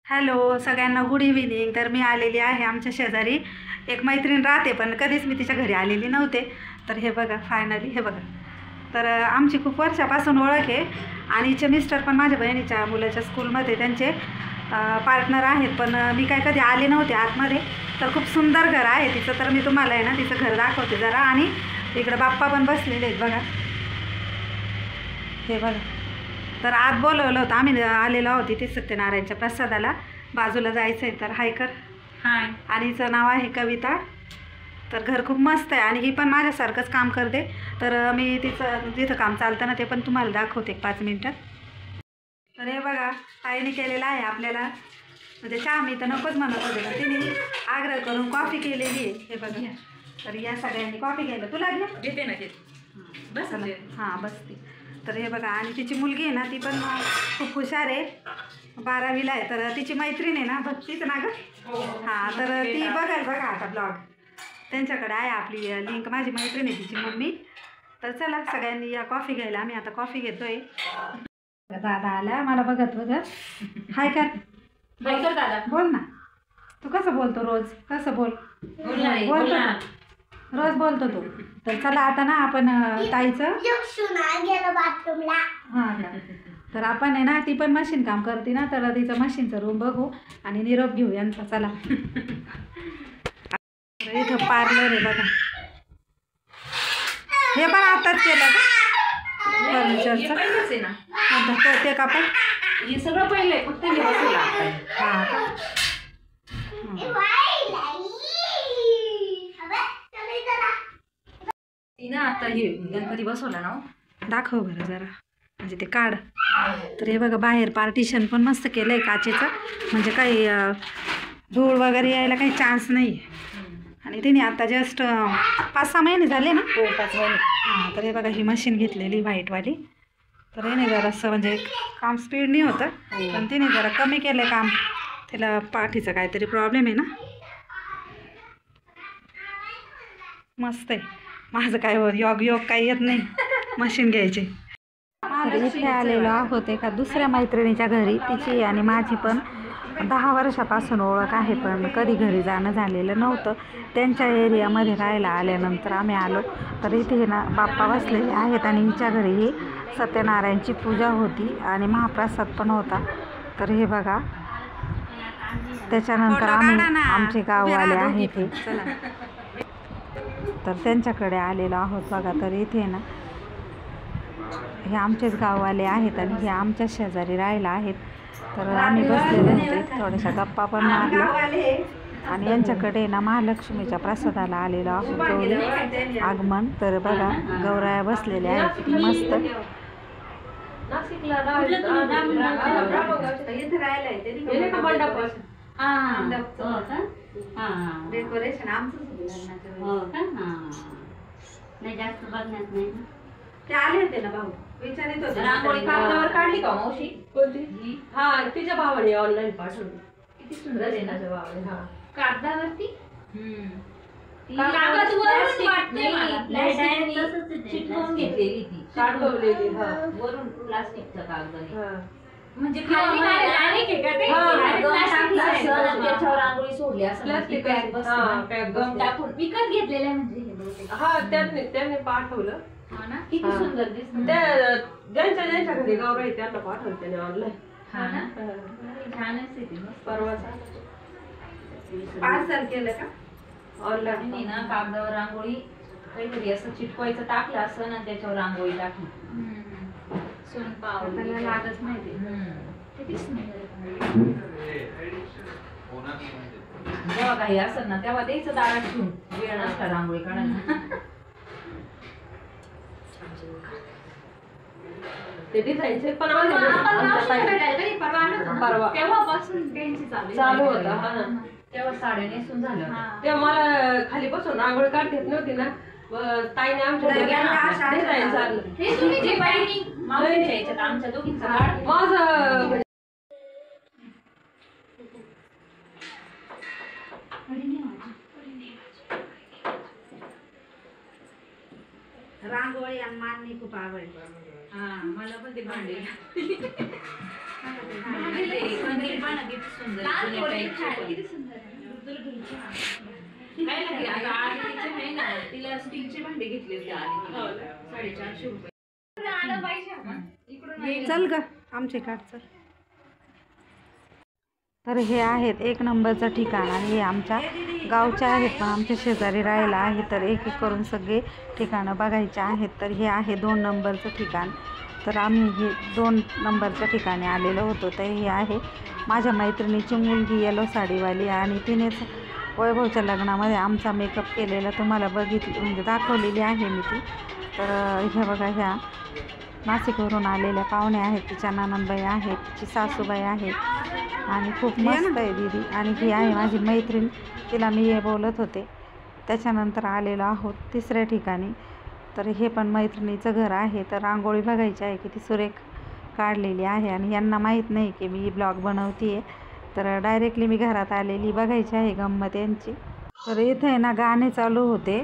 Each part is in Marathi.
हॅलो सगळ्यांना गुड इव्हिनिंग। तर मी आलेली आहे आमच्या शेजारी एक मैत्रीण राहते, पण कधीच मी तिच्या घरी आलेली नव्हते। तर हे बघा फायनली हे बघा, तर आमची खूप वर्षापासून ओळख आहे आणि हिचे मिस्टर पण माझ्या बहिणीच्या मुलाच्या स्कूलमध्ये त्यांचे पार्टनर आहेत, पण मी काय कधी आले नव्हते आतमध्ये। तर खूप सुंदर घर आहे तिचं, तर मी तुम्हाला आहे ना तिचं घर दाखवते जरा। आणि इकडं बाप्पा पण बसलेले आहेत बघा, हे बघा। तर आत बोलवलं होतं, आम्ही आलेलो आहोत इथे सत्यनारायणच्या प्रसादाला, बाजूला जायचं आहे। तर हाय कर हाय। आणि हिचं नाव आहे कविता। तर घर खूप मस्त आहे आणि ही पण माझ्यासारखंच काम करते। तर मी तिचं जिथं काम चालतं ना ते पण तुम्हाला दाखवते 5 मिनिटात। तर हे बघा ताईने केलेलं आहे आपल्याला, म्हणजे चहा मी तर नकोच म्हणत होते, तर तिने आग्रह करून कॉफी केलेली आहे। हे बघा, तर या सगळ्यांनी कॉफी घ्यायला तुला घेते ना बस हां बसते। तर हे बघा, आणि तिची मुलगी आहे ना ती पण खूप हुशार आहे, 12वीला आहे। तर तिची मैत्रीण आहे ना भक्तीच ना गं, हां तर ती बघाल बघा आता ब्लॉग त्यांच्याकडे आहे, आपली लिंक, माझी मैत्रीण आहे तिची मम्मी। तर चला सगळ्यांनी या कॉफी घ्यायला, आम्ही आता कॉफी घेतोय। दादा आला मला बघत बघत, हाय कर दादा, बोल ना तू कसं बोलतो रोज, कसं बोलतो रोज बोलतो तू। तर चला आता ना आपण ताईचं हां का, तर आपण आहे ना ती पण मशीन काम करते ना, तर तिचं मशीनचं रूम बघू आणि निरोप घेऊ यांचा, चला। इथं पार्लर आहे बघा, हे पण आताच केलं का फर्निचरचं ना, ते का पण हे सगळं पहिलं आहे, फक्त मी बसवलं हां का। ना आता हे गणपती बसवला ना, दाखव बरं जरा, म्हणजे ते काढ। तर हे बघा बाहेर पार्टिशन पण मस्त केलं आहे काचेचं, म्हणजे काही धूळ वगैरे यायला काही चान्स नाही। आणि तिने आता जस्ट 5-6 महिने झाले ना, 5 महिने हां। तर हे बघा ही मशीन घेतलेली व्हाईटवाली, तर हे नाही जरासं म्हणजे काम स्पीड नाही होतं, पण तिने जरा कमी केलं काम, तिला पाठीचा काहीतरी प्रॉब्लेम आहे ना। मस्त आहे, माझं काय योग काही येत नाही मशीन घ्यायची। तर इथे आलेलो आहोत एका दुसऱ्या मैत्रिणीच्या घरी, तिची आणि माझी पण 10 वर्षापासून ओळख आहे, पण कधी घरी जाणं झालेलं नव्हतं। त्यांच्या एरियामध्ये राहायला आल्यानंतर आम्ही आलो। तर इथे ना बाप्पा बसलेले आहेत आणि हिच्या घरीही सत्यनारायणची पूजा होती आणि महाप्रसाद पण होता। तर हे बघा, त्याच्यानंतर आम्ही आमचे गाववाले आहेत हे, तर त्यांच्याकडे आलेलो आहोत बघा। तर इथे ना हे आमचेच गाववाले आहेत आणि हे आमच्या शेजारी राहायला आहेत। तर आम्ही बसलेले होते, थोड्याशा गप्पा पण मारल्या आणि यांच्याकडे ना महालक्ष्मीच्या प्रसादाला आलेलो आहोत, गौरी आगमन। तर बघा गौराया बसलेल्या आहेत किती मस्त। डेकोरेशन नाही जास्त बघण्यात नाही, ते आले होते ना भाऊ, विचारित होते रांगोळी कागदावर काढली का मावशी? कोणती? हा तिच्या भावाने ऑनलाईन पाठवली, किती सुंदर आहे ना भावाने। हा कागदावरती चिटकवून घेतलेली ती, काढवलेली, हा वरून प्लास्टिकचा कागद, म्हणजे त्याच्यावर रांगोळी सोडली असं गम टाकून विकत घेतलेल्या, म्हणजे हा त्यांनी पाठवलं किती सुंदर दिसत। ज्यांच्या घरी गौराई त्यांना पाठवलं त्याने ऑनलाईन, छानच आहे परवाचा पार्सल केलं का ऑनलाईन ना, कागदावर रांगोळी काहीतरी असं चिटकवायचं टाकलं असं ना, त्याच्यावर रांगोळी टाकली, सोन पावलं लागत नाही ते, किती सुंदर। जेव्हा काही असं ना तेव्हा द्यायचं दारात ठेवून, वेळ नसता रांगोळी काढायला। ते डिझाईनचे पण परवा तेव्हापासून त्यांची चालू होता, हा ना, तेव्हा साड्या नेसून झालं। तेव्हा मला खाली बसून रांगोळी काढता येत नव्हती ना, ताईने आमच्या डिझाईन चाललं, हे तुम्ही जे पाहिजे मावशीच्या याच्यात आमच्या दोघींचं काढ, माझं रांगोळी आणि मांडणी खूप आवडली। मला पण ते भांडे किती सुंदर तिला स्टीलचे भांडे घेतले होते आणि 450 रुपये. चल ग आमचे काढ चल. तर हे आहेत 1 नंबरचं ठिकाण आणि हे आमच्या गावचे आहेत पण आमच्या शेजारी राहायला आहे. तर एक एक करून सगळे ठिकाणं बघायचे आहेत. तर हे आहे 2 नंबरचं ठिकाण. तर आम्ही हे 2 नंबरच्या ठिकाणी आलेलो होतो. तर हे आहे माझ्या मैत्रिणीची मुलगी येलो साडीवाली आणि तिनेच वैभवच्या लग्नामध्ये आमचा मेकअप केलेला तुम्हाला बघितली म्हणजे दाखवलेली आहे मी ती. तर हे बघा ह्या नाशिकवरून आलेल्या पाहुणे आहेत. तिच्या नणंदबाई आहेत, तिची सासूबाई आहे आणि खूप मस्त आहे दीदी. आणि ही आहे माझी मैत्रीण, तिला मी हे बोलत होते. त्याच्यानंतर आलेलो आहोत 3ऱ्या ठिकाणी. तर हे पण मैत्रिणीचं घर आहे. तर रांगोळी बघायची आहे किती सुरेख काढलेली आहे आणि यांना माहीत नाही की मी ब्लॉग बनवते आहे. तर डायरेक्टली मी घरात आलेली बघायची आहे गंमत यांची. तर इथे ना गाणे चालू होते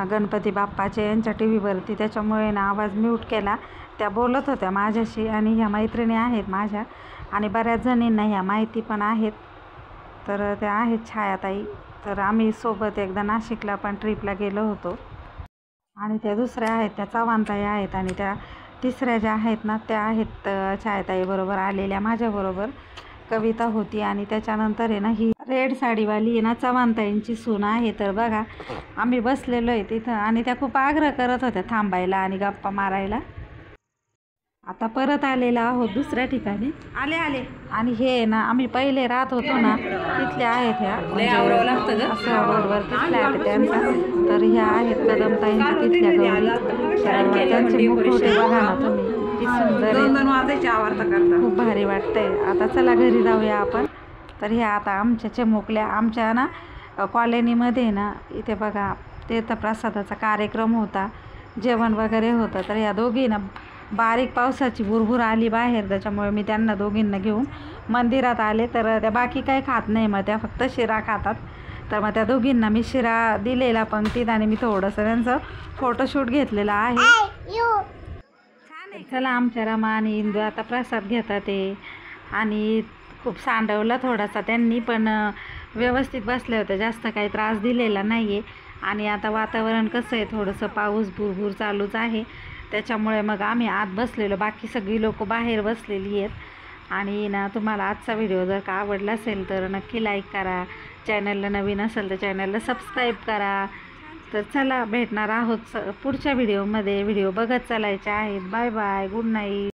गणपती बाप्पाचे यांच्या टी व्हीवरती, त्याच्यामुळे ना आवाज म्यूट केला. त्या बोलत होत्या माझ्याशी आणि ह्या मैत्रिणी आहेत माझ्या आणि बऱ्याच जणींना ह्या माहिती पण आहेत. तर त्या आहेत छायाताई. तर आम्ही सोबत एकदा नाशिकला पण ट्रिपला गेलो होतो. आणि त्या दुसऱ्या आहेत त्या चव्हाणताई आहेत आणि त्या 3ऱ्या ज्या आहेत ना त्या आहेत छायाताईबरोबर आलेल्या. माझ्याबरोबर कविता होती आणि त्याच्यानंतर आहे ना ही रेड साडीवाली आहे ना चव्हाणताईंची सून आहे. तर बघा आम्ही बसलेलो आहे तिथं आणि त्या खूप आग्रह करत होत्या थांबायला आणि गप्पा मारायला. आता परत आलेला आहोत 2ऱ्या ठिकाणी आले आणि हे ना आम्ही पहिले राहत होतो ना तिथले आहेत ह्या असं रोडवर तिथल्या आहेत त्यांचा. तर ह्या आहेत कदमताईंच्या तिथल्या गौरी. त्यांचे मुखवटे बघा ना तुम्ही किती सुंदर आहे, खूप भारी वाटतंय. आता चला घरी जाऊया आपण. तर ह्या आता आमच्या चिमुकल्या आमच्या ना कॉलनीमध्ये ना इथे बघा तीर्थप्रसादाचा कार्यक्रम होता, जेवण वगैरे होतं. तर ह्या दोघी ना बारीक पावसाची भुरभुर आली बाहेर, त्याच्यामुळे मी त्यांना दोघींना घेऊन मंदिरात आले. तर त्या बाकी काही खात नाही, मग त्या फक्त शिरा खातात. तर मग त्या दोघींना मी शिरा दिलेला पंक्तीत आणि मी थोडंसं त्यांचं फोटोशूट घेतलेलं आहे. छान आहे. चला आमच्या रमा आणि इंदू आता प्रसाद घेतात ते आणि खूप सांडवला थोडासा त्यांनी, पण व्यवस्थित बसले होते, जास्त काही त्रास दिलेला नाही आहे. आणि आता वातावरण कसं आहे थोडंसं पाऊस भुरभुर चालूच आहे, त्याच्यामुळे मग आम्ही आत बसलेलो, बाकी सगळी लोक बाहेर बसलेली आहेत. आणि ना तुम्हाला आजचा व्हिडिओ जर का आवडला असेल तर नक्की लाईक करा, चॅनलला नवीन असेल तर चॅनलला सबस्क्राईब करा. तर चला भेटणार आहोत पुढच्या व्हिडिओमध्ये. व्हिडिओ बघत चालायचे आहेत. Bye bye, good night.